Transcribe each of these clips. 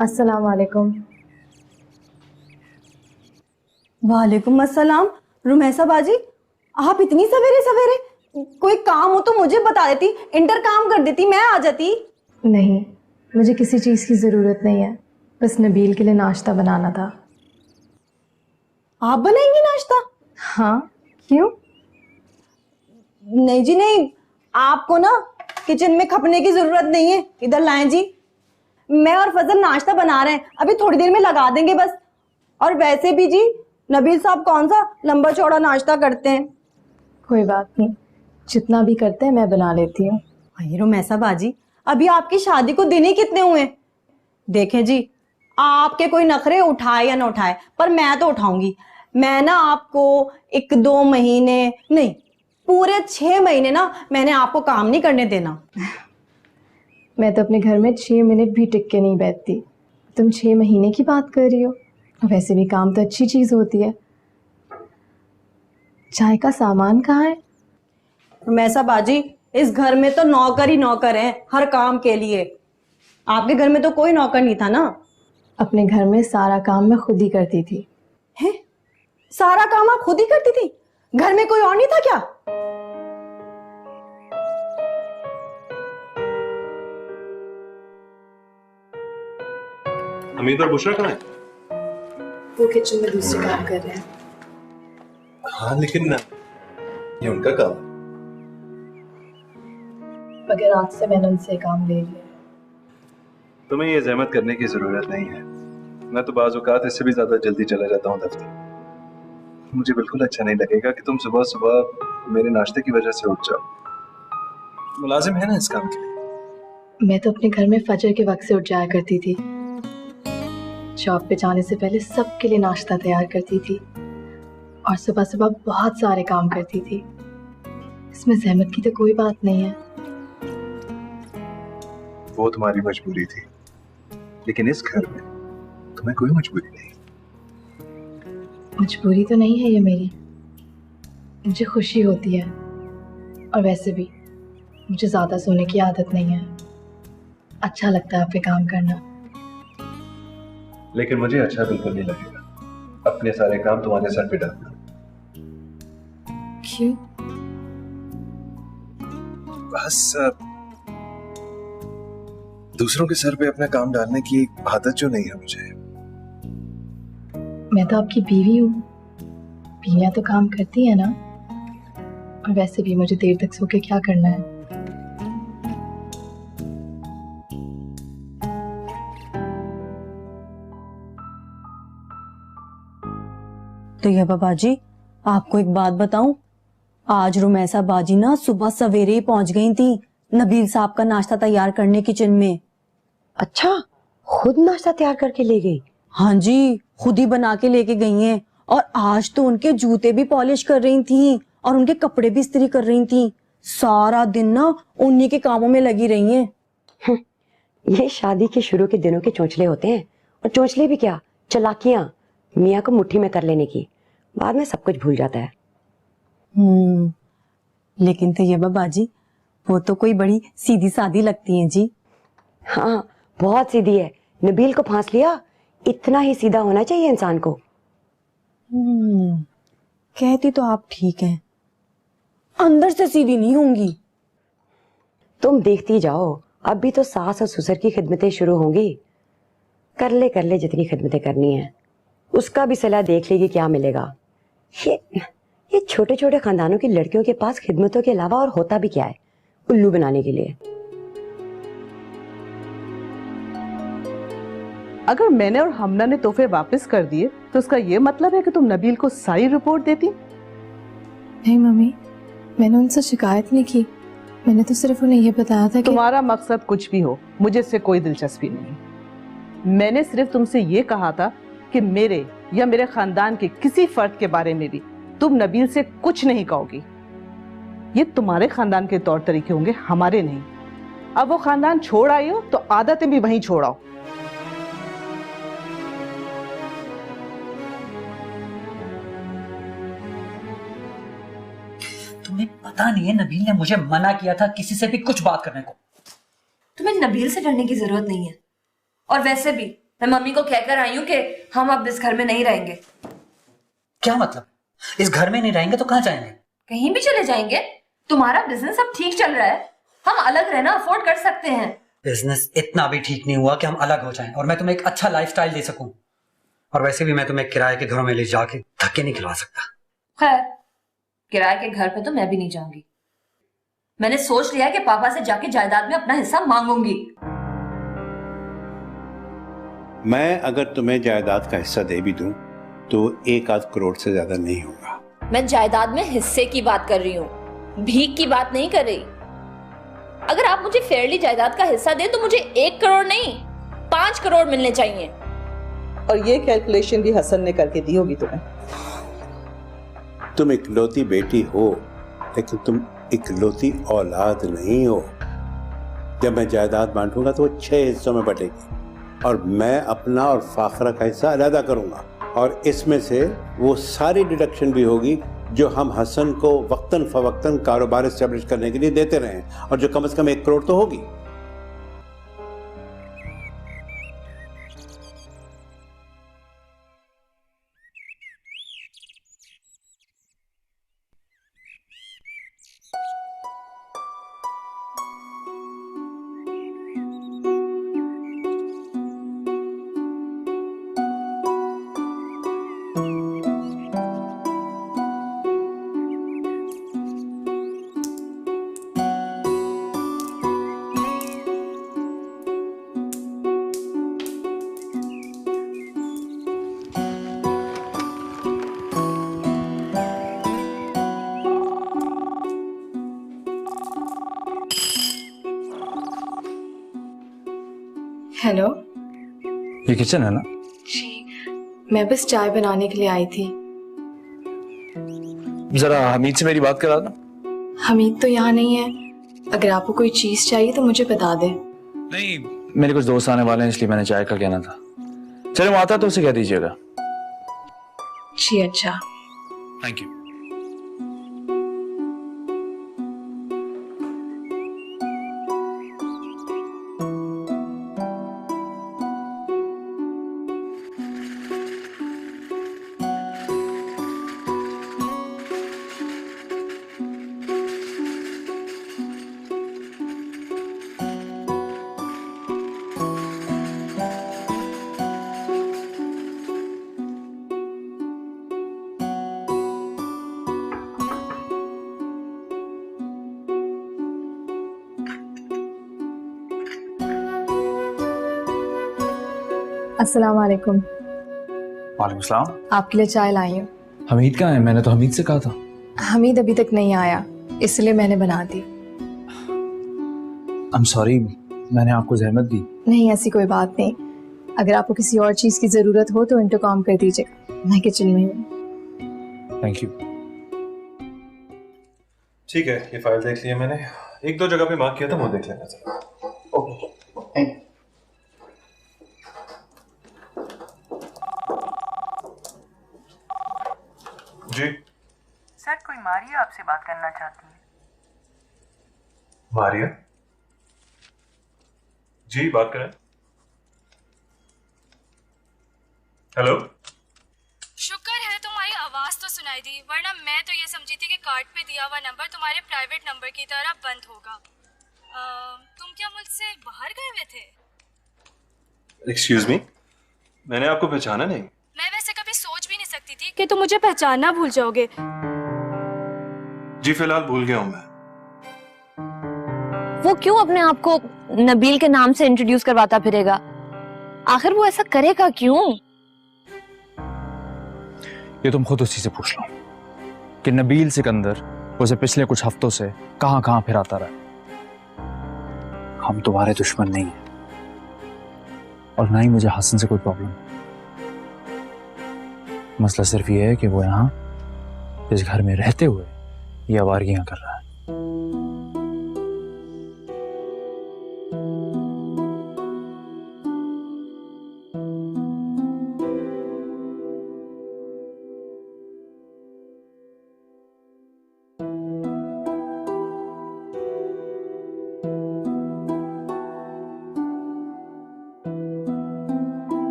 अस्सलाम वालेकुम। वालेकुम अस्सलाम। रुमैसा बाजी, आप इतनी सवेरे सवेरे? कोई काम हो तो मुझे बता देती, इंटर काम कर देती, मैं आ जाती। नहीं, मुझे किसी चीज़ की ज़रूरत नहीं है, बस नबील के लिए नाश्ता बनाना था। आप बनाएंगी नाश्ता? हाँ, क्यों? नहीं जी नहीं, आपको ना किचन में खपने की जरूरत नहीं है, इधर लाएं जी। मैं और फजल नाश्ता बना रहे हैं, अभी थोड़ी देर में लगा देंगे बस। और वैसे भी जी नबील साहब कौन सा लंबा चौड़ा नाश्ता करते हैं। कोई बात नहीं, जितना भी करते हैं मैं बना लेती हूँ। रुमैसा बाजी, अभी आपकी शादी को दिन ही कितने हुए? देखें जी, आपके कोई नखरे उठाए या ना उठाए, पर मैं तो उठाऊंगी। मैं ना आपको 1-2 महीने नहीं, पूरे 6 महीने ना मैंने आपको काम नहीं करने देना। मैं तो अपने घर में 6 मिनट भी टिक के नहीं बैठती, तुम 6 महीने की बात कर रही हो। वैसे भी काम तो अच्छी चीज़ होती है। चाय का सामान कहाँ है? रुमैसा बाजी, इस घर में तो नौकर ही नौकर हैं हर काम के लिए। आपके घर में तो कोई नौकर नहीं था ना? अपने घर में सारा काम मैं खुद ही करती थी। है? सारा काम आप खुद ही करती थी? घर में कोई और नहीं था क्या? हमीद और बुशरा कहाँ है? वो किचन में दूसरे काम कर रहे हैं। हाँ लेकिन ये उनका काम है। मगर आज से मैंने उनसे काम ले लिया। तुम्हें ये जहमत करने की जरूरत नहीं है। मैं तो बाज़ औक़ात इससे भी ज्यादा जल्दी चला जाता हूँ दफ्तर। मुझे बिल्कुल अच्छा नहीं लगेगा कि तुम सुबह सुबह मेरे नाश्ते की वजह से उठ जाओ। मुलाजिम है ना इस काम के लिए। मैं तो अपने घर में फजर के वक्त से उठ जाया करती थी। जॉब पे जाने से पहले सबके लिए नाश्ता तैयार करती थी और सुबह सुबह बहुत सारे काम करती थी। इसमें जहमत की तो कोई बात नहीं है। वो तुम्हारी मजबूरी थी, लेकिन इस घर में तुम्हें कोई मजबूरी नहीं। मजबूरी तो नहीं है ये मेरी, मुझे खुशी होती है। और वैसे भी मुझे ज़्यादा सोने की आदत नहीं है, अच्छा लगता है आप पे काम करना। लेकिन मुझे अच्छा बिल्कुल नहीं लगेगा अपने सारे काम तुम्हारे सर पे डालना। क्यों? बस दूसरों के सर पे अपना काम डालने की आदत जो नहीं है मुझे। मैं तो आपकी बीवी हूँ, बीवियाँ तो काम करती है ना। और वैसे भी मुझे देर तक सो के क्या करना है। तो यह बाजी, आपको एक बात बताऊं, आज रुमैसा बाजी ना सुबह सवेरे ही पहुंच गई थी नबील साहब का नाश्ता तैयार करने किचन में। अच्छा, खुद नाश्ता तैयार करके ले गई? हाँ जी, खुद ही बना के लेके गई हैं। और आज तो उनके जूते भी पॉलिश कर रही थी और उनके कपड़े भी इस्त्री कर रही थी। सारा दिन ना उन्हीं के कामों में लगी रही हैं। ये शादी के शुरू के दिनों के चोंचले होते हैं। और चोंचले भी क्या, चालाकियां मियाँ को मुट्ठी में कर लेने की। बाद में सब कुछ भूल जाता है। लेकिन तो ये बाजी, वो तो कोई बड़ी सीधी सादी लगती हैं जी। हाँ, बहुत सीधी है। नबील को फांस लिया, इतना ही सीधा होना चाहिए इंसान को। कहती तो आप ठीक हैं, अंदर से सीधी नहीं होंगी। तुम देखती जाओ, अब भी तो सास और ससुर की खिदमतें शुरू होंगी। कर ले जितनी खिदमतें करनी है, उसका भी सलाह देख लेगी क्या मिलेगा। ये छोटे छोटे खानदानों की लड़कियों के पास खिदमतों के अलावा और होता भी क्या है, उल्लू बनाने के लिए। अगर मैंने और हमना ने तोहफे वापस कर दिए तो उसका ये मतलब है कि तुम नबील को सारी रिपोर्ट देती? नहीं मम्मी, मैंने उनसे शिकायत नहीं की। मैंने तो सिर्फ उन्हें ये बताया था कि तुम्हारा मकसद कुछ भी हो, मुझे इससे कोई दिलचस्पी नहीं। मैंने सिर्फ तुमसे ये कहा था कि मेरे या मेरे खानदान के किसी फर्द के बारे में भी तुम नबील से कुछ नहीं कहोगी। ये तुम्हारे खानदान के तौर तरीके होंगे, हमारे नहीं। अब वो खानदान छोड़ आई हो तो आदतें भी वहीं छोड़ाओ। तुम्हें पता नहीं है, नबील ने मुझे मना किया था किसी से भी कुछ बात करने को। तुम्हें नबील से डरने की जरूरत नहीं है। और वैसे भी मैं मम्मी को कहकर आई हूँ कि हम अब इस घर में नहीं रहेंगे। क्या मतलब? इस घर में नहीं रहेंगे तो कहाँ जाएंगे? कहीं भी चले जाएंगे। तुम्हारा बिजनेस अब ठीक चल रहा है, हम अलग रहना अफोर्ड कर सकते हैं। बिजनेस इतना भी ठीक नहीं हुआ कि हम अलग हो जाएं और मैं तुम्हें एक अच्छा लाइफस्टाइल दे सकूं। और वैसे भी मैं तुम्हें किराए के घरों में ले जाके धक्के नहीं खिलवा सकता। खैर, किराए के घर पे तो मैं भी नहीं जाऊंगी। मैंने सोच लिया कि पापा से जाके जायदाद में अपना हिस्सा मांगूंगी। मैं अगर तुम्हें जायदाद का हिस्सा दे भी दूं तो 1-8 करोड़ से ज्यादा नहीं होगा। मैं जायदाद में हिस्से की बात कर रही हूँ, भीख की बात नहीं कर रही। अगर आप मुझे फेयरली जायदाद का हिस्सा दें तो मुझे 1 करोड़ नहीं 5 करोड़ मिलने चाहिए। और ये कैलकुलेशन भी हसन ने करके दी होगी तुम्हें। तुम इकलौती बेटी हो, लेकिन तुम इकलौती औलाद नहीं हो। जब मैं जायदाद बांटूंगा तो वो 6 हिस्सों में बटेगी और मैं अपना और फाखरा का हिस्सा अलग करूंगा। और इसमें से वो सारी डिडक्शन भी होगी जो हम हसन को वक्तन फवक्तन कारोबार एस्टेब्लिश करने के लिए देते रहे, और जो कम से कम 1 करोड़ तो होगी। हेलो। ये किचन है ना? जी, मैं बस चाय बनाने के लिए आई थी। जरा हमीद से मेरी बात करा दो। हमीद तो यहाँ नहीं है। अगर आपको कोई चीज चाहिए तो मुझे बता दे। नहीं, मेरे कुछ दोस्त आने वाले हैं इसलिए मैंने चाय का कहना था। चलो वो आता तो उसे कह दीजिएगा। जी अच्छा। Thank you. अस्सलाम वालेकुम। वालेकुम सलाम। आपके लिए चाय लाई हूँ। हमीद कहाँ है? मैंने तो हमीद से कहा था। हमीद अभी तक नहीं आया, इसलिए मैंने बना दी। I'm sorry, मैंने आपको जहमत दी। नहीं, ऐसी कोई बात नहीं। अगर आपको किसी और चीज की जरूरत हो तो इंटरकॉम कर दीजिएगा, मैं किचन में हूँ। Thank you. ठीक है, ये फाइल देख लिया मैंने। 1-2 जगह पे मार्क किया था, वो देख लेना जरा। Okay, thank you. जी सर, कोई मारिया आपसे बात करना चाहती है। मारिया जी, बात करें। हेलो। शुक्र है तुम्हारी आवाज तो सुनाई दी, वरना मैं तो ये समझी थी कि कार्ड पे दिया हुआ नंबर तुम्हारे प्राइवेट नंबर की तरह बंद होगा। तुम क्या मुझसे बाहर गए हुए थे? एक्सक्यूज मी, मैंने आपको पहचाना नहीं। मैं वैसे कभी सोच भी नहीं सकती थी कि तुम मुझे पहचानना भूल जाओगे। जी फिलहाल भूल गया हूं मैं। वो क्यों अपने आप को नबील के नाम से इंट्रोड्यूस करवाता फिरेगा? आखिर वो ऐसा करेगा क्यों? ये तुम खुद उसी से पूछ लो कि नबील सिकंदर उसे पिछले कुछ हफ्तों से कहां कहां फिराता रहा। हम तुम्हारे दुश्मन नहीं हैं और ना ही मुझे हसन से कोई प्रॉब्लम। मसला सिर्फ ये है कि वो यहां इस घर में रहते हुए ये आवारगियां कर रहा है।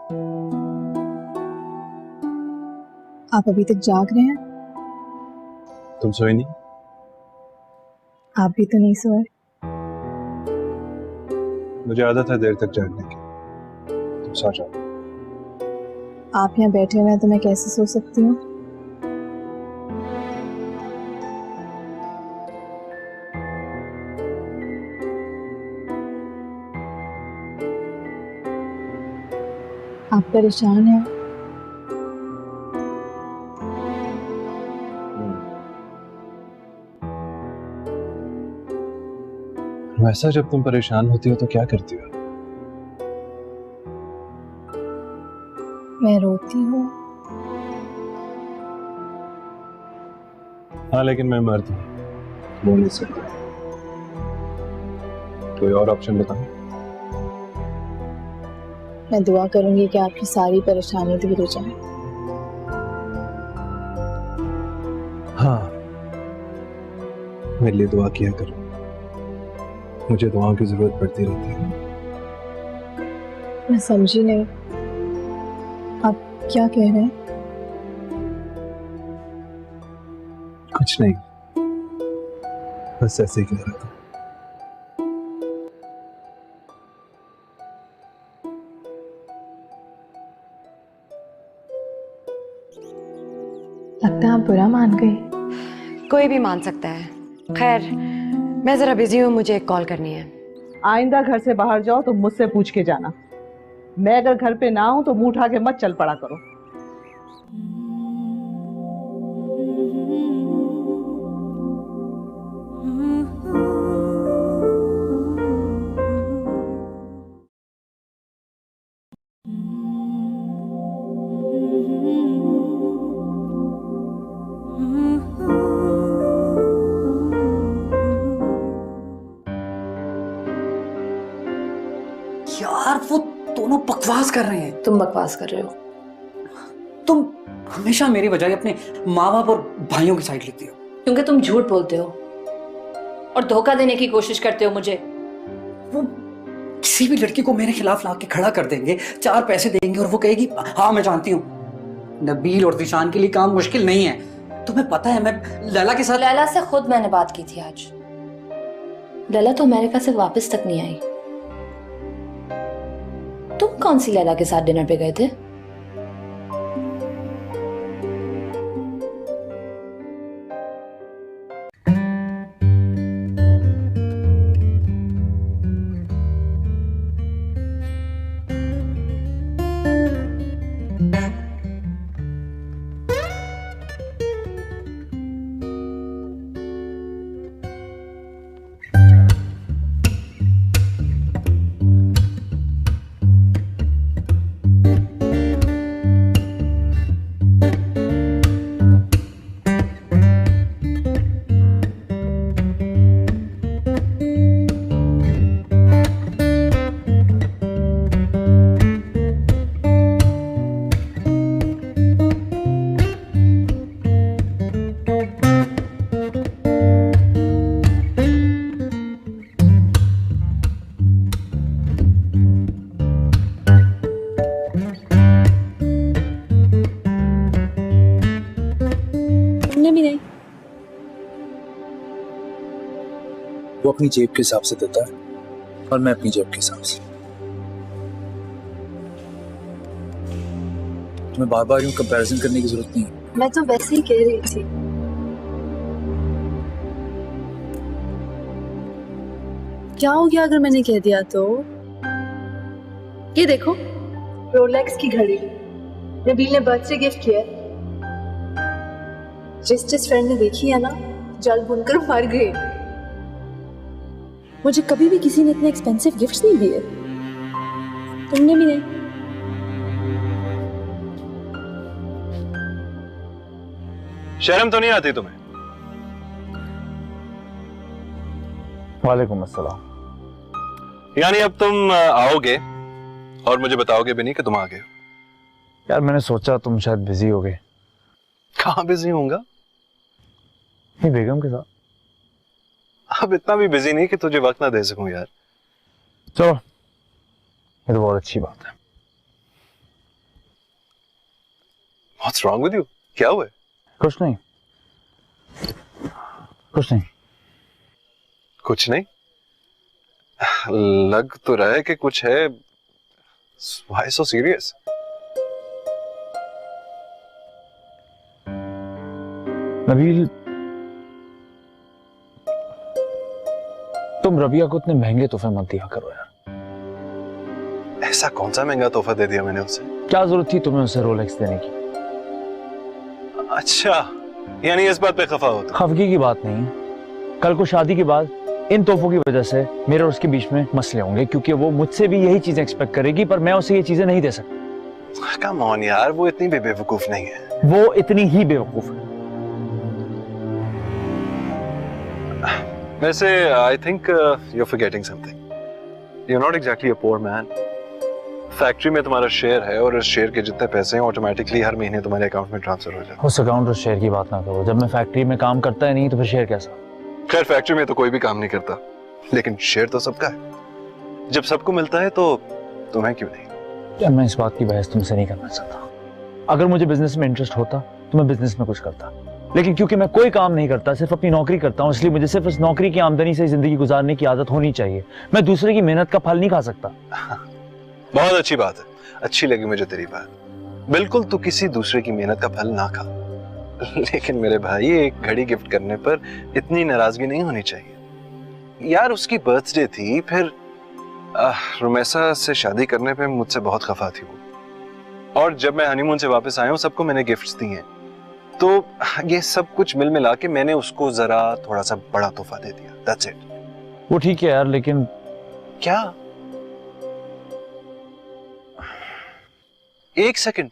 आप अभी तक जाग रहे हैं? तुम सोई नहीं? आप भी तो नहीं सोए। मुझे आदत है देर तक जागने की। तुम सो जाओ। आप यहाँ बैठे हुए हैं तो मैं कैसे सो सकती हूँ? आप परेशान हैं? वैसा जब तुम परेशान होती हो तो क्या करती हो? मैं रोती हूँ। हाँ, लेकिन मैं मर्द हूँ, रो नहीं सकता। कोई और ऑप्शन बताओ। मैं दुआ करूंगी कि आपकी सारी परेशानी दूर हो जाए। हाँ, मेरे लिए दुआ किया करो। मुझे दुआओं की जरूरत पड़ती रहती है। मैं समझी नहीं, आप क्या कह रहे हैं? कुछ नहीं, बस ऐसे ही कह रहा था। लगता है आप बुरा मान गए। कोई भी मान सकता है। खैर, मैं जरा बिजी हूँ, मुझे एक कॉल करनी है। आइंदा घर से बाहर जाओ तो मुझसे पूछ के जाना। मैं अगर घर पे ना हूं तो मुंह उठा के मत चल पड़ा करो। यार वो दोनों बकवास कर रहे हैं। तुम बकवास कर रहे हो। तुम हमेशा मेरी बजाय अपने माँ बाप और भाइयों की साइड लेती हो। क्योंकि तुम झूठ बोलते हो और धोखा देने की कोशिश करते हो मुझे। वो किसी भी लड़की को मेरे खिलाफ ला के खड़ा कर देंगे, 4 पैसे देंगे और वो कहेगी हाँ मैं जानती हूँ। नबील और दिशान के लिए काम मुश्किल नहीं है। तुम्हें पता है मैं लैला के साथ। लैला से खुद मैंने बात की थी आज। लैला तो अमेरिका से वापस तक नहीं आई। तुम कौन सी लैला के साथ डिनर पे गए थे? भी नहीं। वो अपनी जेब के हिसाब से देता है और मैं अपनी जेब के हिसाब से। तुम्हें बार बार यूं कंपैरिजन करने की जरूरत नहीं है। मैं तो वैसे ही कह रही थी। क्या हो गया अगर मैंने कह दिया तो? ये देखो, रोलेक्स की घड़ी नबील ने बर्थडे गिफ्ट किया है। जिस फ्रेंड ने देखी है ना, जल भुनकर मर गए। मुझे कभी भी किसी ने इतने एक्सपेंसिव गिफ्ट्स नहीं दिए। तुमने भी नहीं। शर्म तो नहीं आती तुम्हें? वालेकुम अस्सलाम। यानी अब तुम आओगे और मुझे बताओगे भी नहीं कि तुम आ गए हो? यार मैंने सोचा तुम शायद बिजी हो गए। कहाँ बिजी होऊंगा? नहीं, बेगम के साथ। अब इतना भी बिजी नहीं कि तुझे वक्त ना दे सकूं यार। चलो, ये तो बहुत अच्छी बात है। What's wrong with you? क्या हुआ है? कुछ नहीं, कुछ नहीं। कुछ नहीं? लग तो रहा है कि कुछ है। Why so serious? नबील, तुम रबिया को इतने महंगे तोहफे मत दिया करो यार। ऐसा कौन सा महंगा तोहफा दे दिया मैंने उसे? क्या जरूरत थी तुम्हें उसे रोलेक्स देने की? अच्छा, यानी इस बात पे खफा हो? खफगी की बात नहीं है। कल को शादी के बाद इन तोहफों की वजह से मेरे और उसके बीच में मसले होंगे, क्योंकि वो मुझसे भी यही चीजें एक्सपेक्ट करेगी, पर मैं उसे ये चीजें नहीं दे सकता। कम ऑन यार, वो इतनी भी बेवकूफ नहीं है। वो इतनी ही बेवकूफ है। वैसे I think you're forgetting something. You're not exactly a poor man. Factory में तुम्हारा शेयर है और इस शेयर के जितने पैसे हैं ऑटोमेटिकली हर महीने तुम्हारे अकाउंट में ट्रांसफर हो जाते हैं। उस अकाउंट और शेयर की बात ना करो। जब मैं फैक्ट्री में काम करता ही नहीं तो फिर शेयर कैसा? खैर, फैक्ट्री में तो कोई भी काम नहीं करता, लेकिन शेयर तो सबका है। जब सबको मिलता है तो तुम्हें क्यों नहीं? मैं इस बात की बहस तुमसे नहीं करना चाहता। अगर मुझे बिजनेस में इंटरेस्ट होता तो मैं बिजनेस में कुछ करता, लेकिन क्योंकि मैं कोई काम नहीं करता, सिर्फ अपनी नौकरी करता हूँ, इसलिए मुझे सिर्फ इस नौकरी की आमदनी से जिंदगी गुजारने की आदत होनी चाहिए। मैं दूसरे की मेहनत का फल नहीं खा सकता। बहुत अच्छी बात है, अच्छी लगी मुझे तेरी बात। बिल्कुल, तू किसी दूसरे की मेहनत का फल ना खा, लेकिन मेरे भाई एक घड़ी गिफ्ट करने पर इतनी नाराजगी नहीं होनी चाहिए यार। उसकी बर्थडे थी, फिर रुमैसा से शादी करने पे मुझसे बहुत खफा थी वो, और जब मैं हनीमून से वापस आया हूँ सबको मैंने गिफ्ट्स दिए हैं, तो ये सब कुछ मिल मिला के मैंने उसको जरा थोड़ा सा बड़ा तोहफा दे दिया। That's it. वो ठीक है यार, लेकिन क्या? एक सेकंड,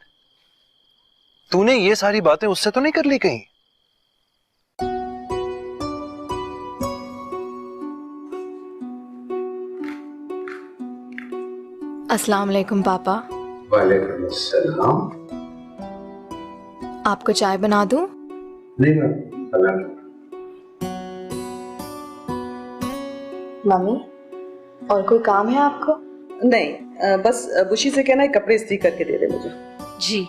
तूने ये सारी बातें उससे तो नहीं कर ली कहीं? अस्सलाम वालेकुम पापा। वालेकुम अस्सलाम। आपको चाय बना दूं? नहीं मम्मी, और कोई काम है आपको? नहीं, बस बुशी से कहना है कपड़े इस्त्री करके दे दे मुझे। जी।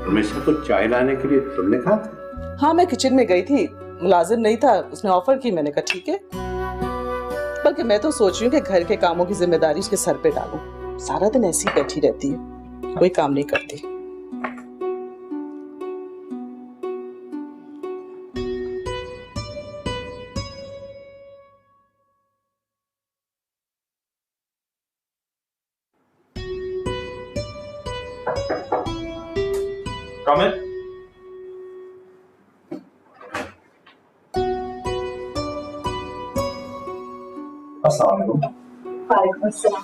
हमेशा को चाय लाने के लिए तुमने कहा था? हाँ, मैं किचन में गई थी, मुलाजिम नहीं था, उसने ऑफर की, मैंने कहा ठीक है। बल्कि मैं तो सोच रही हूँ कि घर के कामों की जिम्मेदारी उसके सर पे डालूं। सारा दिन ऐसी बैठी रहती है, कोई काम नहीं करती। Come in. वालेकुम अस्सलाम।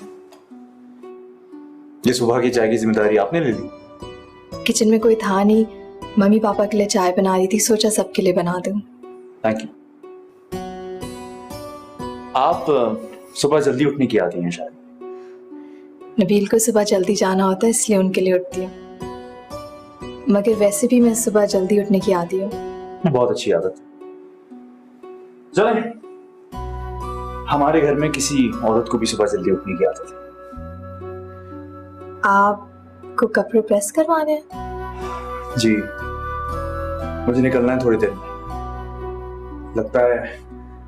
ये सुबह की चाय की जिम्मेदारी आपने ले ली? किचन में कोई था नहीं, मम्मी पापा के लिए चाय बना रही थी, सोचा सबके लिए बना दूं। Thank you. आप सुबह जल्दी उठने की आती हैं शायद? नबील को सुबह जल्दी जाना होता है इसलिए उनके लिए उठती हूँ, मगर वैसे भी मैं सुबह जल्दी उठने की आदी हूँ। बहुत अच्छी आदत। चलें, हमारे घर में किसी औरत को भी सुबह जल्दी उठने की आदत है। आपको कपड़े प्रेस करवाने हैं? जी, मुझे निकलना है थोड़ी देर में। लगता है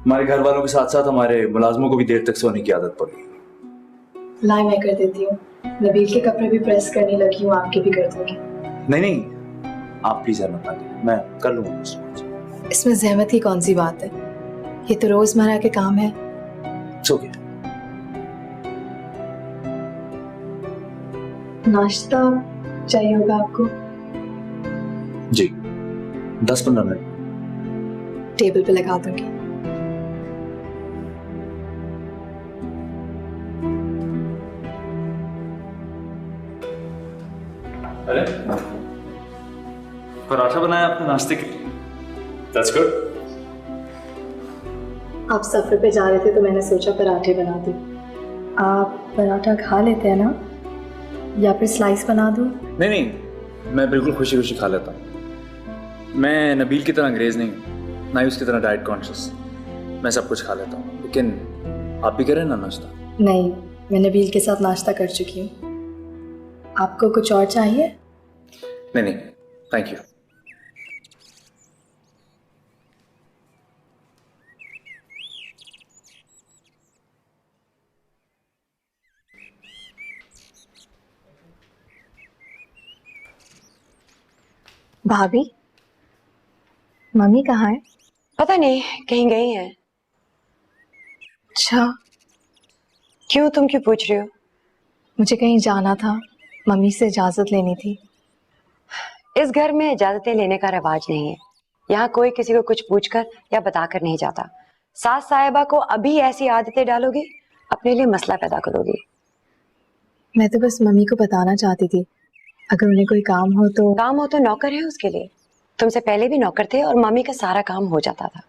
हमारे घर वालों के साथ साथ हमारे मुलाजमों को भी देर तक सोने की आदत पड़ी। लाई मैं कर देती हूँ, नबील के कपड़े भी प्रेस करने लगी हूँ, आपके भी कर दूंगी। नहीं, आप प्लीज जहमत ना करें, मैं कर लूंगा। इसमें जहमत की कौन सी बात है, ये तो रोजमर्रा के काम है। ओके। नाश्ता चाहिए होगा आपको? जी, 10-15 मिनट। टेबल पे लगा दूंगी। अरे, पराठा बनाया आपने नाश्ते के लिए? That's good. आप सफर पे जा रहे थे तो मैंने सोचा पराठे बना दूं। आप पराठा खा लेते हैं ना, या फिर स्लाइस बना दूं? नहीं, मैं बिल्कुल खुशी खुशी खा लेता हूँ। मैं नबील की तरह अंग्रेज नहीं हूँ, ना ही उसकी तरह डाइट कॉन्शियस। मैं सब कुछ खा लेता हूँ, लेकिन आप भी करें ना नाश्ता? नहीं, मैं नबील के साथ नाश्ता कर चुकी हूँ। आपको कुछ और चाहिए? नहीं नहीं, थैंक यू। भाभी, मम्मी कहाँ है? पता नहीं, कहीं गई हैं। अच्छा, क्यों, तुम क्यों पूछ रही हो? मुझे कहीं जाना था, मम्मी से इजाजत लेनी थी। इस घर में इजाजतें लेने का रिवाज नहीं है। यहाँ कोई किसी को कुछ पूछकर या बताकर नहीं जाता। सास साहिबा को अभी ऐसी आदतें डालोगी, अपने लिए मसला पैदा करोगी। मैं तो बस मम्मी को बताना चाहती थी, अगर उन्हें कोई काम हो तो। काम हो तो नौकर है उसके लिए। तुमसे पहले भी नौकर थे और मम्मी का सारा काम हो जाता था।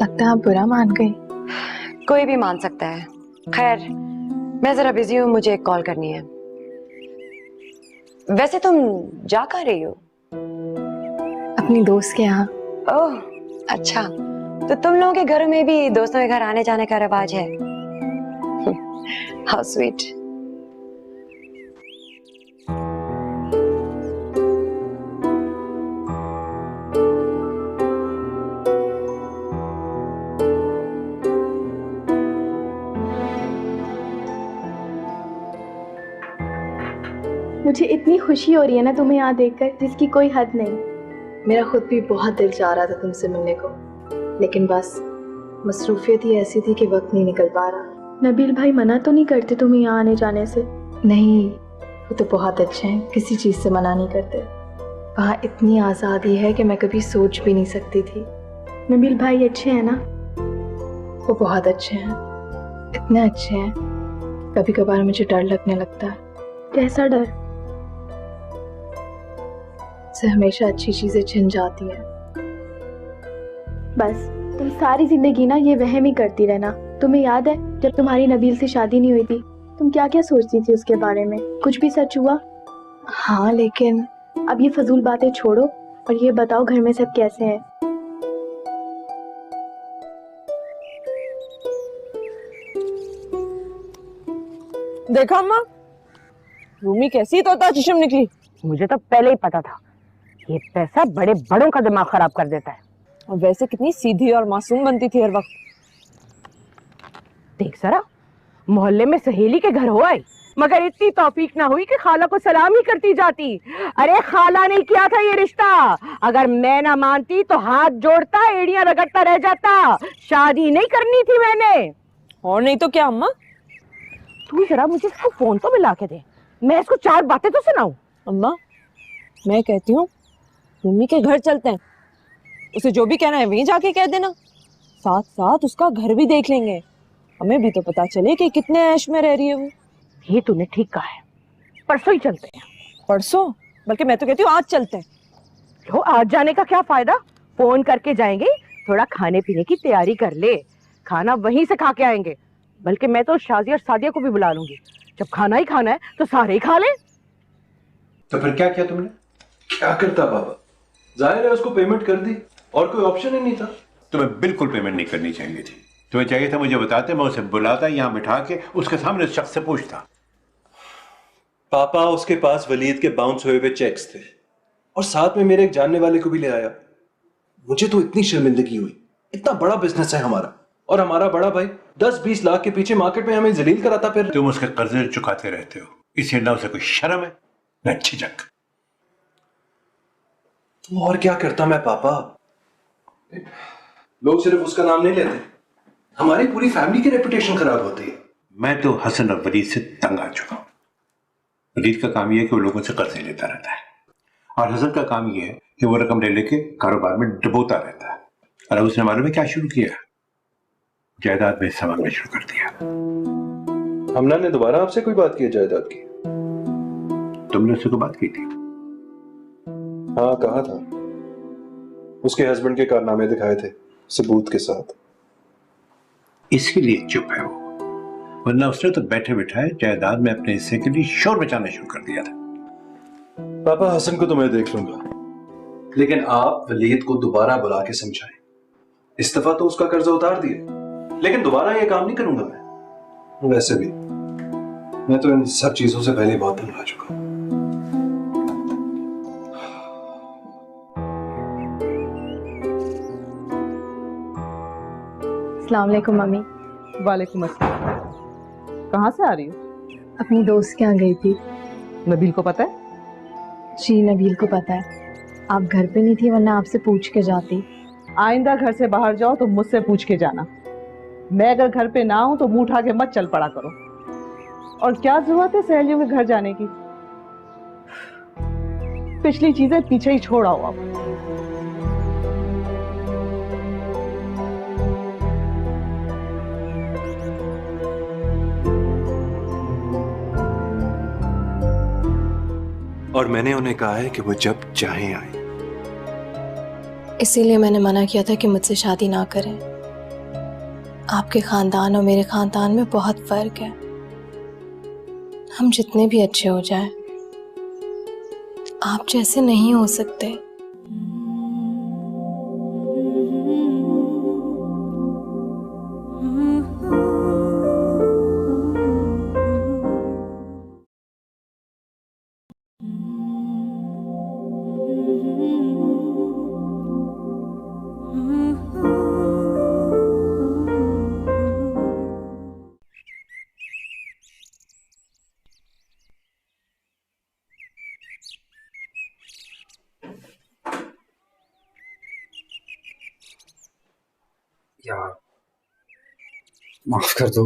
लगता है आप बुरा मान गई। कोई भी मान सकता है। खैर, मैं जरा बिजी हूँ, मुझे एक कॉल करनी है। वैसे तुम जा कहाँ रही हो? अपनी दोस्त के यहाँ। ओह अच्छा, तो तुम लोगों के घरों में भी दोस्तों के घर आने जाने का रिवाज है। How sweet. मुझे इतनी खुशी हो रही है ना तुम्हें यहाँ देखकर, जिसकी कोई हद नहीं। मेरा खुद भी बहुत दिल चाह रहा था तुमसे मिलने को, लेकिन बस मसरूफियत ही ऐसी थी कि वक्त नहीं निकल पा रहा। नबील भाई मना तो नहीं करते तुम्हें यहाँ आने जाने से? नहीं, वो तो बहुत अच्छे हैं, किसी चीज़ से मना नहीं करते। वहाँ इतनी आज़ादी है कि मैं कभी सोच भी नहीं सकती थी। नबील भाई अच्छे हैं ना? वो बहुत अच्छे हैं, इतने अच्छे हैं, कभी कभार मुझे डर लगने लगता है। कैसा डर? से हमेशा अच्छी चीजें छिन जाती हैं। बस तुम सारी जिंदगी ना ये वहम ही करती रहना। तुम्हें याद है जब तुम्हारी नबील से शादी नहीं हुई थी, तुम क्या क्या सोचती थी उसके बारे में? कुछ भी सच हुआ? हाँ, लेकिन अब ये फजूल बातें छोड़ो और ये बताओ घर में सब कैसे हैं? देखा अम्मा, रूमी कैसी तोता चिशम निकली। मुझे तो पहले ही पता था, ये पैसा बड़े बड़ों का दिमाग खराब कर देता है। और वैसे कितनी सीधी और मासूम बनती थी हर वक्त। देख जरा, मोहल्ले में सहेली के घर हो आई, मगर इतनी तौफीक ना हुई कि खाला को सलाम ही करती जाती। अरे खाला ने किया था ये रिश्ता, अगर मैं ना मानती तो हाथ जोड़ता, एड़ियां रगड़ता रह जाता। शादी नहीं करनी थी मैंने। और नहीं तो क्या अम्मा? तू जरा मुझे इसको फोन तो मिला के दे, मैं इसको चार बातें तो सुनाऊं। अम्मा, मैं कहती हूँ रूमी के घर चलते हैं, उसे जो भी कहना है वहीं जाके कह देना। साथ साथ उसका घर भी देख लेंगे, हमें भी तो पता चले कि कितने ऐश में रह रही है वो। ये तूने ठीक कहा है, परसों ही चलते हैं। परसों? बल्कि मैं तो कहती हूँ आज चलते हैं। क्यों आज जाने का क्या फायदा? फोन करके जाएंगे, थोड़ा खाने पीने की तैयारी कर ले, खाना वहीं से खा के आएंगे। बल्कि मैं तो शाजी और सादिया को भी बुला लूंगी, जब खाना ही खाना है तो सारे ही खा ले। तो फिर क्या किया तुमने? क्या करता बाबा, जाहिर है उसको पेमेंट कर दी, और कोई ऑप्शन ही नहीं था। तुम्हें बिल्कुल पेमेंट नहीं करनी चाहिए थी। तुम्हें चाहिए था मुझे बताते, मैं उसे बुलाता, यहाँ बिठा के उसके सामने उस शख्स से पूछता। पापा, उसके पास वलीद के बाउंस हुए हुए चेक्स थे और साथ में मेरे एक जानने वाले को भी ले आया। मुझे तो इतनी शर्मिंदगी हुई, इतना बड़ा बिजनेस है हमारा, और हमारा बड़ा भाई 10-20 लाख के पीछे मार्केट में हमें जलील कराता फिर। तुम उसके कर्जे चुकाते रहते हो, इसलिए ना उसे कोई शर्म है न झिझक। तो और क्या करता मैं पापा? लोग सिर्फ उसका नाम नहीं लेते, हमारी पूरी फैमिली की रेपुटेशन खराब होती है। मैं तो हसन और वलीद से तंग आ चुका हूं। वलीद का काम यह है कि वो लोगों से कर्जे लेता रहता है, और हसन का काम यह है कि वो रकम ले लेके कारोबार में डुबोता रहता है। और अब उसने मालूम है क्या शुरू किया? जायदाद में हिस्सा मांगना शुरू कर दिया। हमना ने दोबारा आपसे कोई बात की है जायदाद की? तुमने उससे कोई बात की थी? हाँ, कहा था। उसके हस्बैंड के कारनामे दिखाए थे सबूत के साथ। इसके लिए चुप है वो, वरना उसने तो बैठे बिठाए जायदाद में अपने हिस्से के लिए शोर मचाना शुरू कर दिया था। पापा, हसन को तो मैं देख लूंगा, लेकिन आप वलीद को दोबारा बुला के समझाएं। इस दफा तो उसका कर्जा उतार दिया, लेकिन दोबारा ये काम नहीं करूंगा मैं। वैसे भी मैं तो इन सब चीजों से पहले बहुत तंग आ चुका हूं। अस्सलाम वालेकुम मम्मी। वालेकुम अस्सलाम। कहाँ से आ रही हो? अपनी दोस्त के यहाँ गई थी। नबील को पता है? जी नबील को पता है। आप घर पे नहीं थी, वरना आपसे पूछ के जाती। आइंदा घर से बाहर जाओ तो मुझसे पूछ के जाना। मैं अगर घर पे ना हूं तो मुंह उठा के मत चल पड़ा करो। और क्या जरूरत है सहेलियों के घर जाने की? पिछली चीजें पीछे ही छोड़ आओ अब। और मैंने उन्हें कहा है कि वो जब चाहे आए। इसीलिए मैंने मना किया था कि मुझसे शादी ना करें। आपके खानदान और मेरे खानदान में बहुत फर्क है। हम जितने भी अच्छे हो जाएं, आप जैसे नहीं हो सकते। यार माफ कर दो,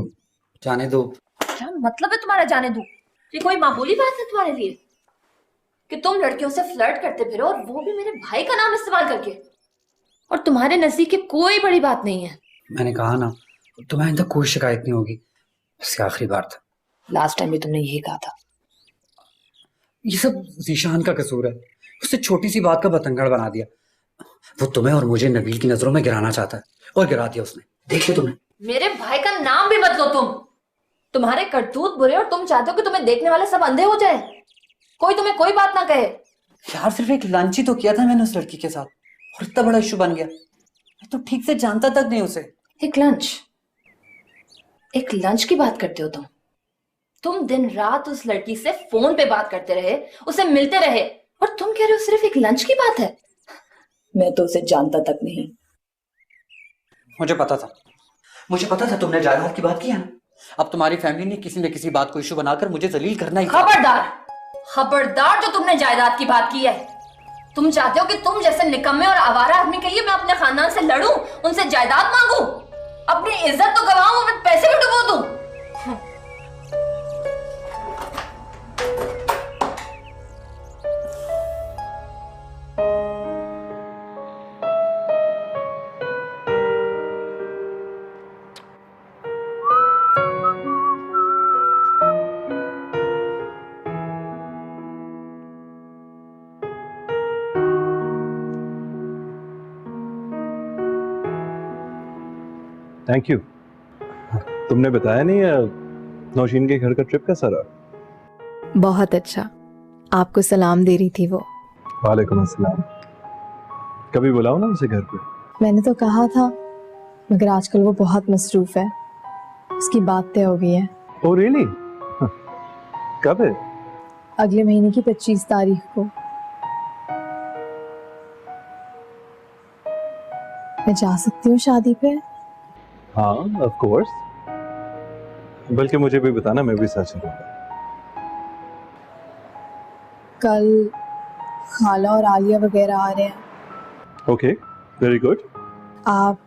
जाने दो। क्या मतलब है तुम्हारा जाने दो? ये कोई मामूली बात है तुम्हारे लिए कि तुम लड़कियों से फ्लर्ट करते फिरो, और वो भी मेरे भाई का नाम इस्तेमाल करके? और तुम्हारे नजदीक की कोई बड़ी बात नहीं है। मैंने कहा ना, तुम्हें आइंदा कोई शिकायत नहीं होगी। इसके आखिरी बार था। लास्ट टाइम भी तुमने यही कहा था। ये सब जीशान का कसूर है। उससे छोटी सी बात का बतंगड़ बना दिया। वो तुम्हें और मुझे नबील की नजरों में गिराना चाहता है, और गिरा दिया उसने। देख लो तुमने। मेरे भाई का नाम भी मत लो तुम। तुम्हारे करतूत बुरे, और तुम चाहते हो कि तुम्हें देखने वाले सब अंधे हो जाए, कोई तुम्हें कोई बात ना कहे। यार सिर्फ एक लंच ही तो किया था मैंने उस लड़की के साथ, और इतना बड़ा इशू बन गया। मैं तो ठीक से जानता तक नहीं उसे। एक लंच की बात करते हो तुम दिन रात उस लड़की से फोन पे बात करते रहे, उसे मिलते रहे, और तुम कह रहे हो सिर्फ एक लंच की बात है। मैं तो उसे जानता तक नहीं। मुझे पता था तुमने जायदाद की बात की है ना। अब तुम्हारी फैमिली ने किसी न किसी बात को इशू बनाकर मुझे जलील करना ही। खबरदार जो तुमने जायदाद की बात की है। तुम चाहते हो कि तुम जैसे निकम्मे और आवारा आदमी के लिए मैं अपने खानदान से लड़ूं, उनसे जायदाद मांगूं, अपनी इज्जत तो गवाऊं और पैसे भी डुबो दूं। Thank you. तुमने बताया नहीं नौशीन के घर का ट्रिप कैसा रहा? बहुत अच्छा। आपको सलाम दे रही थी वो। वालेकुम अस्सलाम। कभी बुलाओ ना उसे घर पे। मैंने तो कहा था, मगर आजकल वो बहुत मसरूफ है। उसकी बात तय हो गई है। Oh really? कब है? अगले महीने की 25 तारीख को। मैं जा सकती हूँ शादी पे? हाँ ऑफ कोर्स। बल्कि मुझे भी बताना, मैं भी साथ चलूंगा। कल खाला और आलिया वगैरह आ रहे हैं। Okay very good. आप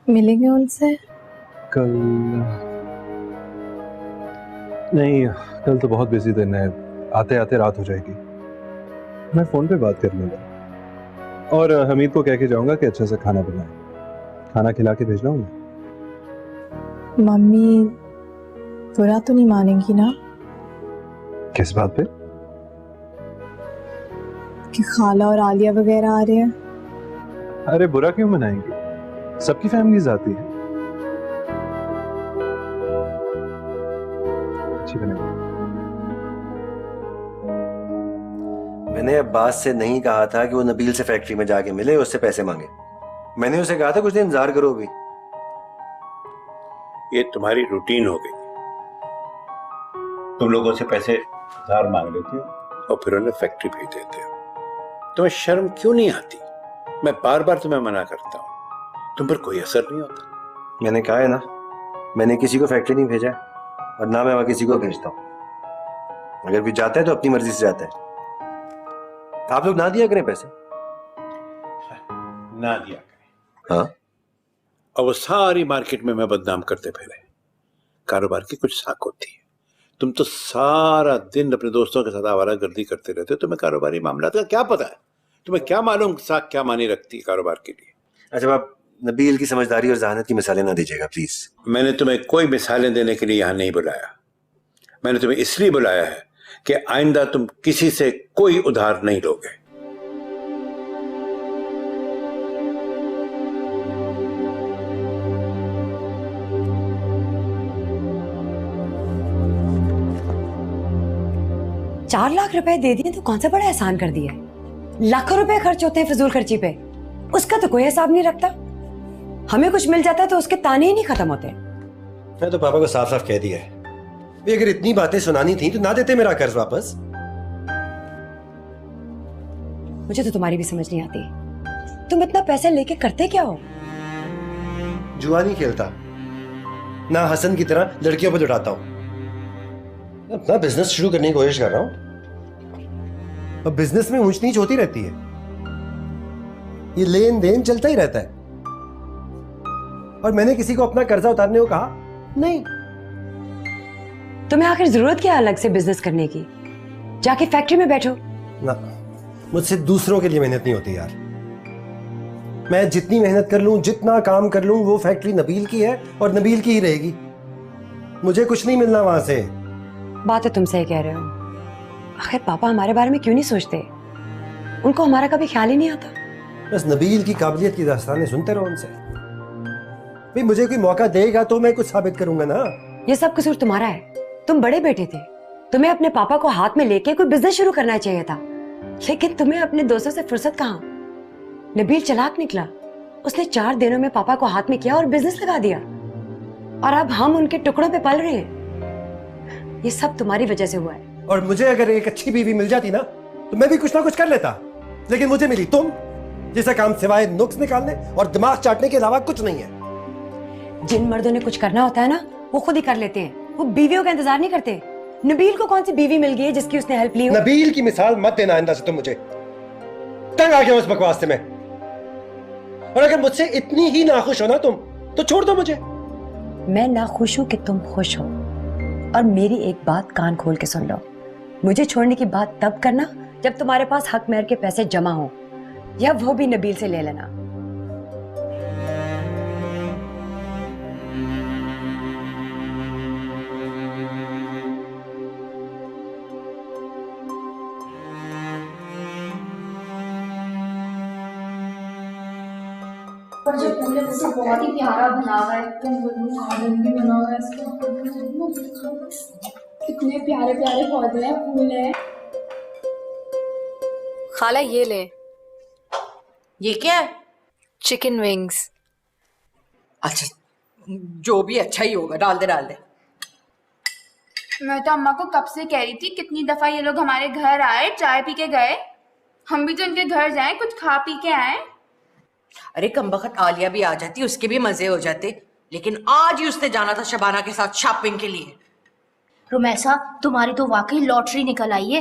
मिलेंगे उनसे? कल नहीं, कल तो बहुत बिजी दिन है। आते आते रात हो जाएगी। मैं फोन पे बात कर लूंगा, और हमीद को कह के जाऊंगा कि अच्छा सा खाना बनाए। खाना खिला के भेजना उन्हें। मम्मी बुरा तो नहीं मानेंगी ना? किस बात पे? कि खाला और आलिया वगैरह आ रहे हैं। अरे बुरा क्यों मनाएंगे? सबकी फैमिलीज आती है। अच्छी बनाएंगे। मैंने अब्बास से नहीं कहा था कि वो नबील से फैक्ट्री में जाके मिले, उससे पैसे मांगे। मैंने उसे कहा था कुछ दिन इंतजार करो अभी। ये तुम्हारी रूटीन हो गई। तुम लोगों से पैसे उधार मांग लेते हो और फिर उन्हें फैक्ट्री भेज देते हो। तुम्हें शर्म क्यों नहीं आती? मैं बार बार तुम्हें मना करता हूँ, तुम पर कोई असर नहीं होता। मैंने कहा है ना, मैंने किसी को फैक्ट्री नहीं भेजा है और ना मैं वहां किसी को भेजता हूँ। अगर कोई जाता है तो अपनी मर्जी से जाता है। आप लोग ना दिया करें पैसे, ना दिया करें। हाँ, और वो सारी मार्केट में मैं बदनाम करते फिरे। कारोबार की कुछ साख होती है। तुम तो सारा दिन अपने दोस्तों के साथ आवारागर्दी करते रहते हो। तुम्हें कारोबारी मामला का क्या पता है? तुम्हें क्या मालूम साख क्या मानी रखती है कारोबार के लिए? अच्छा, आप नबील की समझदारी और जहानत की मिसालें ना दीजिएगा प्लीज। मैंने तुम्हें कोई मिसालें देने के लिए यहां नहीं बुलाया। मैंने तुम्हें इसलिए बुलाया है कि आइंदा तुम किसी से कोई उधार नहीं लोगे। चार लाख रुपए दे दिए तो कौन सा बड़ा एहसान कर दिया है? लाखों रुपए खर्च होते हैं फजूल खर्ची पे, उसका तो कोई हिसाब नहीं रखता। हमें कुछ मिल जाता है तो उसके ताने ही नहीं खत्म होते। मैं तो पापा को साफ साफ कह दिया है, भी अगर इतनी बातें सुनानी थी तो ना देते मेरा कर्ज वापस। मुझे तो तुम्हारी भी समझ नहीं आती, तुम इतना पैसे लेके करते क्या हो? जुआ नहीं खेलता, ना हसन की तरह लड़कियों पर लुटाता हूं। अपना बिजनेस शुरू करने की कोशिश कर रहा हूं। अब बिजनेस में ऊंच नीच होती रहती है, ये लेन देन चलता ही रहता है। और मैंने किसी को अपना कर्जा उतारने को कहा नहीं। तुम्हें आखिर जरूरत क्या अलग से बिजनेस करने की? जाके फैक्ट्री में बैठो ना। मुझसे दूसरों के लिए मेहनत नहीं होती यार। मैं जितनी मेहनत कर लूं, जितना काम कर लूं, वो फैक्ट्री नबील की है और नबील की ही रहेगी। मुझे कुछ नहीं मिलना वहां से। बात तो तुम सही कह रहे हो। आखिर पापा हमारे बारे में क्यों नहीं सोचते? उनको हमारा कभी ख्याल ही नहीं आता। बस नबील की काबिलियत की दास्तानें सुनते रहो उनसे। भाई मुझे कोई मौका देगा तो मैं कुछ साबित करूंगा ना। ये सब कसूर तुम्हारा है। तुम बड़े बेटे थे, तुम्हें अपने पापा को हाथ में लेके कोई बिजनेस शुरू करना चाहिए था, लेकिन तुम्हें अपने दोस्तों से फुर्सत कहाँ। नबील चालाक निकला, उसने 4 दिनों में पापा को हाथ में किया और बिजनेस लगा दिया। और अब हम उनके टुकड़ों पे पल रहे हैं। ये सब तुम्हारी वजह से हुआ है। और मुझे अगर एक अच्छी बीवी मिल जाती ना तो मैं भी कुछ ना कुछ कर लेता, लेकिन मुझे मिली तुम, जिसका काम सिवाय नुक्स निकालने और दिमाग चाटने के अलावा कुछ नहीं है। जिन मर्दों ने कुछ करना होता है ना, वो खुद ही कर लेते हैं, वो बीवियों का इंतजार नहीं करते। नबील को कौन सी बीवी मिल गई है जिसकी उसने हेल्प ली हो? नबील की मिसाल मत देना आइंदा से तुम मुझे। तंग आ गया उस बकवास से मैं। और अगर मुझसे इतनी ही नाखुश हो ना तुम, तो छोड़ दो मुझे। मैं नाखुश हूं कि तुम खुश हो। और मेरी एक बात कान खोल के सुन लो, मुझे छोड़ने की बात तब करना जब तुम्हारे पास हक मेहर के पैसे जमा हो, या वो भी नबील से ले लेना। पर जो फूल है वो तो बहुत ही प्यारा बना हुआ है, गार्डन भी बना हुआ है इसका। कितने प्यारे प्यारे पौधे हैं, फूल है। खाला ये ले। ये क्या है? Chicken wings. अच्छा, जो भी अच्छा ही होगा, डाल दे डाल दे। मैं तो अम्मा को कब से कह रही थी, कितनी दफा ये लोग हमारे घर आए, चाय पी के गए, हम भी तो इनके घर जाएं, कुछ खा पी के आए। अरे कमबख्त आलिया भी आ जाती, उसके भी मजे हो जाते, लेकिन आज ही उसने जाना था शबाना के साथ शॉपिंग के लिए। रुमैसा, तुम्हारी तो वाकई लॉटरी निकल आई है।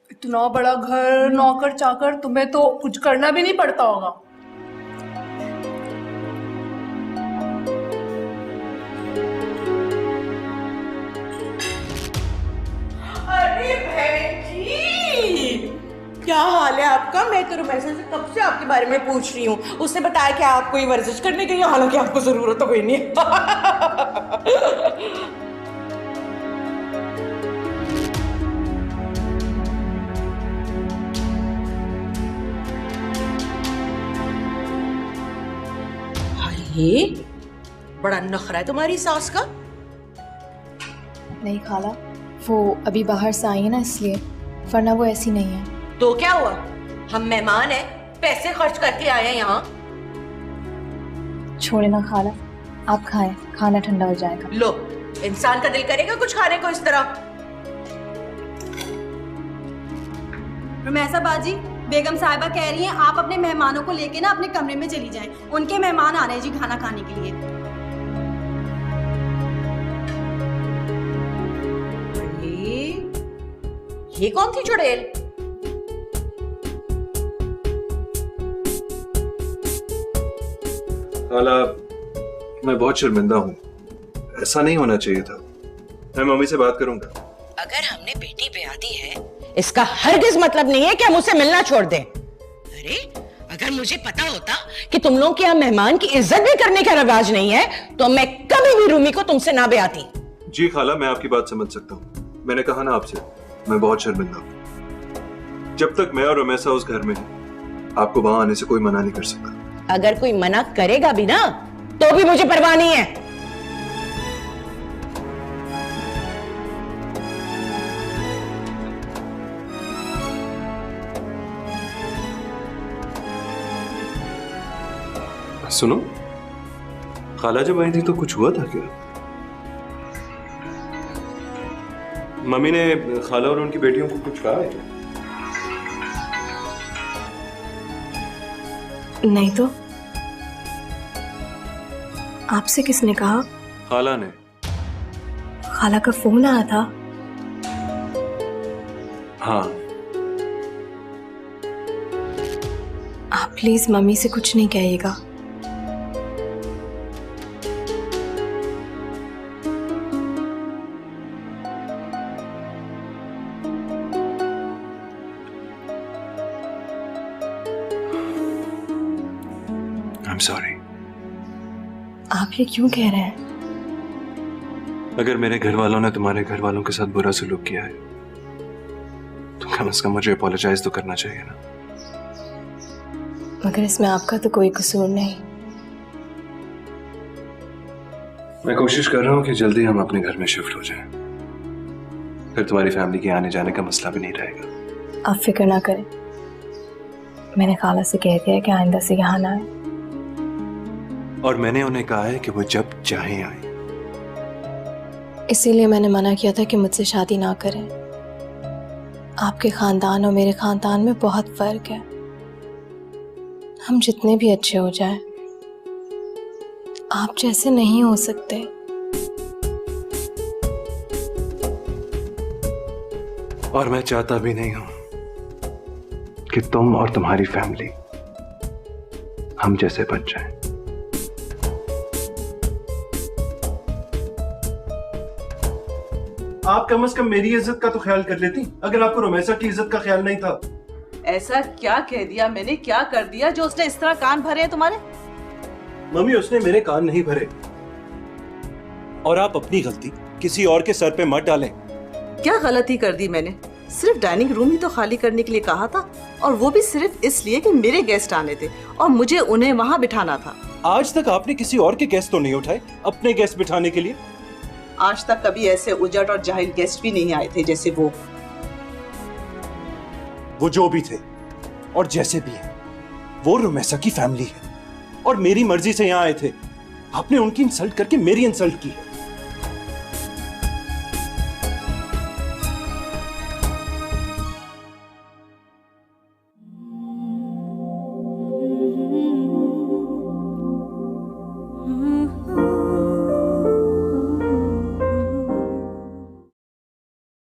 इतना बड़ा घर, नौकर चाकर, तुम्हें तो कुछ करना भी नहीं पड़ता होगा। अरे बहन जी, क्या हाल है आपका? मैं तो रुमैसा से कब से आपके बारे में पूछ रही हूँ। उसने बताया कि आप कोई वर्जिश करने गई, हालांकि आपको जरूरत तो कोई नहीं है। ये बड़ा नखरा है तुम्हारी सास का। नहीं खाला, वो अभी बाहर से आई है ना, इसलिए, वरना वो ऐसी नहीं है। तो क्या हुआ? हम मेहमान हैं, पैसे खर्च करके आए हैं यहाँ। छोड़े ना खाला, आप खाएं, खाना ठंडा हो जाएगा। लो, इंसान का दिल करेगा कुछ खाने को इस तरह। रुमैसा बाजी, बेगम साहिबा कह रही हैं आप अपने मेहमानों को लेके ना अपने कमरे में चली जाएं। उनके मेहमान आ रहे हैं जी खाना खाने के लिए। ये कौन थी चुड़ैल? खाला, मैं बहुत शर्मिंदा हूँ, ऐसा नहीं होना चाहिए था। मैं मम्मी से बात करूंगा। अगर हमने बेटी ब्याह दी है, इसका हरगिज मतलब नहीं है कि हम उसे मिलना छोड़ दें। अरे अगर मुझे पता होता कि तुम लोग के यहाँ मेहमान की इज्जत भी करने का रिवाज नहीं है, तो मैं कभी भी रूमी को तुमसे ना ब्याहती। जी खाला, मैं आपकी बात समझ सकता हूँ। मैंने कहा ना आपसे, मैं बहुत शर्मिंदा हूँ। जब तक मैं और रमेशा उस घर में हैं, आपको वहां आने से कोई मना नहीं कर सकता। अगर कोई मना करेगा भी ना, तो भी मुझे परवाह नहीं है। सुनो, खाला जब आई थी तो कुछ हुआ था क्या? मम्मी ने खाला और उनकी बेटियों को कुछ कहा है क्या? नहीं तो आपसे किसने कहा? खाला ने। खाला का फोन आया था? हाँ। आप प्लीज मम्मी से कुछ नहीं कहिएगा। I'm sorry. आप ये क्यों कह रहे हैं? अगर मेरे घर वालों ने तुम्हारे घर वालों के साथ बुरा सलूक किया है, तो कम से कम मुझे अपोलोजाइज तो करना चाहिए ना। मगर इसमें आपका तो कोई कसूर नहीं। मैं कोशिश कर रहा हूँ कि जल्दी हम अपने घर में शिफ्ट हो जाएं। फिर तुम्हारी फैमिली के आने जाने का मसला भी नहीं रहेगा। आप फिक्र ना करें, मैंने खाला से कह दिया है कि आइंदा से यहाँ ना आए। और मैंने उन्हें कहा है कि वो जब चाहे आए। इसीलिए मैंने मना किया था कि मुझसे शादी ना करें। आपके खानदान और मेरे खानदान में बहुत फर्क है। हम जितने भी अच्छे हो जाएं, आप जैसे नहीं हो सकते। और मैं चाहता भी नहीं हूं कि तुम और तुम्हारी फैमिली हम जैसे बन जाएं। आप कम से कम मेरी इज्जत का तो ख्याल कर लेती, अगर आपको रमेशा की इज्जत का ख्याल नहीं था। ऐसा क्या कह दिया मैंने, क्या कर दिया जो उसने इस तरह कान भरे हैं तुम्हारे? मम्मी, उसने मेरे कान नहीं भरे। और आप अपनी गलती किसी और के सर पे मत डालें। क्या गलती कर दी मैंने? सिर्फ डाइनिंग रूम ही तो खाली करने के लिए कहा था, और वो भी सिर्फ इसलिए कि मेरे गेस्ट आने थे और मुझे उन्हें वहां बिठाना था। आज तक आपने किसी और के गेस्ट तो नहीं उठाए अपने गेस्ट बिठाने के लिए? आज तक कभी ऐसे उजट और जाहिल गेस्ट भी नहीं आए थे जैसे वो जो भी थे और जैसे भी हैं, वो रमेशा की फैमिली है और मेरी मर्जी से यहाँ आए थे। आपने उनकी इंसल्ट करके मेरी इंसल्ट की है।